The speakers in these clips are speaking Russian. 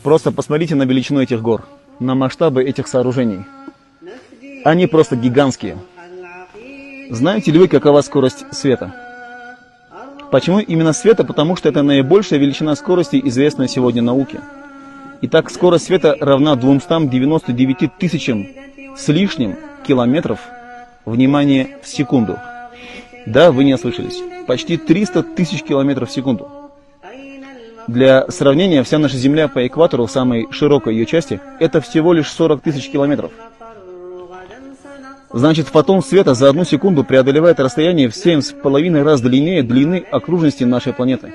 Просто посмотрите на величину этих гор, на масштабы этих сооружений. Они просто гигантские. Знаете ли вы, какова скорость света? Почему именно света? Потому что это наибольшая величина скорости, известная сегодня науке. Итак, скорость света равна 299 тысячам с лишним километров, внимание, в секунду. Да, вы не ослышались. Почти 300 тысяч километров в секунду. Для сравнения, вся наша Земля по экватору, в самой широкой ее части, это всего лишь 40 тысяч километров. Значит, фотон света за 1 секунду преодолевает расстояние в 7,5 раз длиннее длины окружности нашей планеты.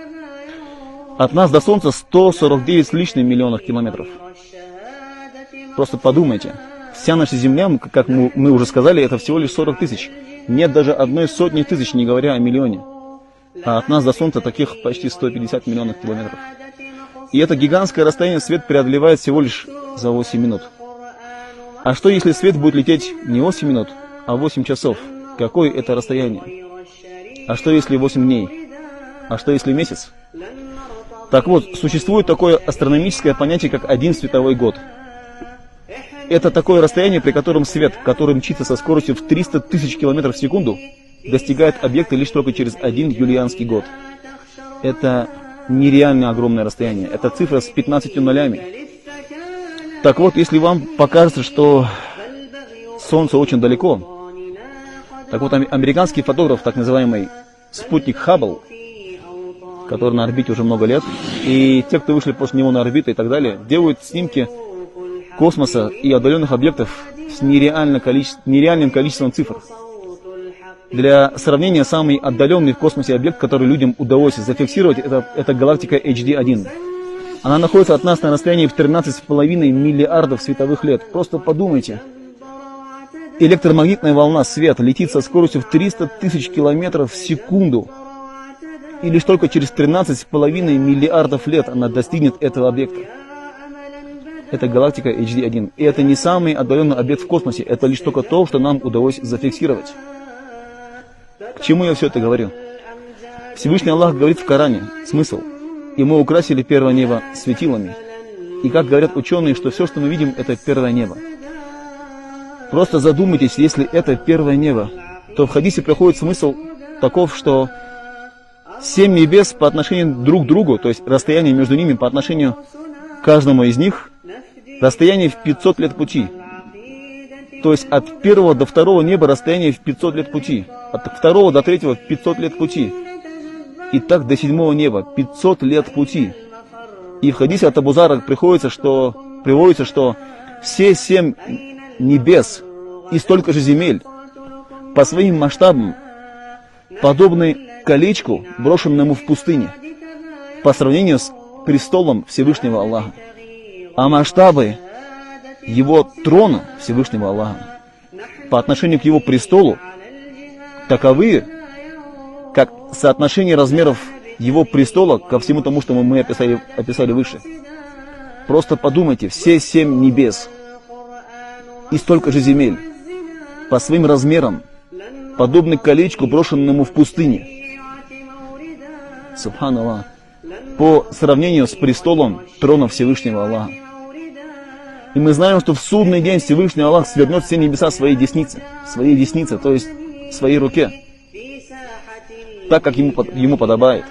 От нас до Солнца 149 с лишним миллионов километров. Просто подумайте. Вся наша Земля, как мы уже сказали, это всего лишь 40 тысяч. Нет даже 100 000 тысяч, не говоря о миллионе. А от нас до Солнца таких почти 150 миллионов километров. И это гигантское расстояние свет преодолевает всего лишь за 8 минут. А что если свет будет лететь не 8 минут, а 8 часов? Какое это расстояние? А что если 8 дней? А что если месяц? Так вот, существует такое астрономическое понятие, как 1 световой год. Это такое расстояние, при котором свет, который мчится со скоростью в 300 тысяч километров в секунду, достигает объекта лишь только через 1 юлианский год. Это нереально огромное расстояние. Это цифра с 15 нулями. Так вот, если вам покажется, что Солнце очень далеко, так вот, американский фотограф, так называемый спутник Хаббл, который на орбите уже много лет, и те, кто вышли после него на орбиту и так далее, делают снимки космоса и отдаленных объектов с нереальным количеством цифр. Для сравнения, самый отдаленный в космосе объект, который людям удалось зафиксировать, это галактика HD1. Она находится от нас на расстоянии в 13,5 миллиардов световых лет. Просто подумайте. Электромагнитная волна, свет, летит со скоростью в 300 тысяч километров в секунду. И лишь только через 13,5 миллиардов лет она достигнет этого объекта. Это галактика HD1. И это не самый отдаленный объект в космосе. Это лишь только то, что нам удалось зафиксировать. К чему я все это говорю? Всевышний Аллах говорит в Коране. Смысл. И мы украсили первое небо светилами. И как говорят ученые, что все, что мы видим, это первое небо. Просто задумайтесь, если это первое небо, то в хадисе приходит смысл таков, что 7 небес по отношению друг к другу, то есть расстояние между ними по отношению к каждому из них, расстояние в 500 лет пути. То есть от первого до второго неба расстояние в 500 лет пути. От второго до третьего 500 лет пути. И так до 7-го неба 500 лет пути. И в хадисе от Абу Зара приводится, что все 7 небес и столько же земель по своим масштабам подобны колечку, брошенному в пустыне, по сравнению с престолом Всевышнего Аллаха. А масштабы его трона Всевышнего Аллаха по отношению к его престолу таковы, как соотношение размеров его престола ко всему тому, что мы описали выше. Просто подумайте, все 7 небес и столько же земель по своим размерам подобны колечку, брошенному в пустыне. Субханаллах. По сравнению с престолом трона Всевышнего Аллаха. И мы знаем, что в судный день Всевышний Аллах свернет все небеса своей деснице, то есть в своей руке, так, как ему подобает.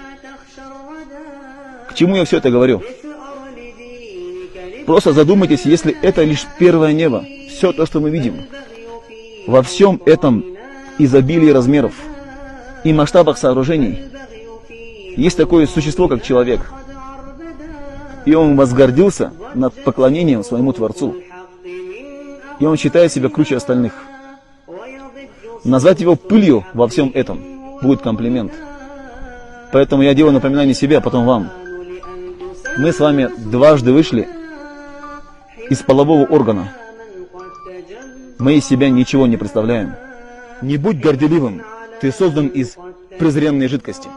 К чему я все это говорю? Просто задумайтесь, если это лишь первое небо, все то, что мы видим, во всем этом изобилии размеров и масштабах сооружений, есть такое существо, как человек. И он возгордился над поклонением своему Творцу. И он считает себя круче остальных. Назвать его пылью во всем этом будет комплимент. Поэтому я делаю напоминание себе, а потом вам. Мы с вами дважды вышли из полового органа. Мы из себя ничего не представляем. Не будь горделивым, ты создан из презренной жидкости.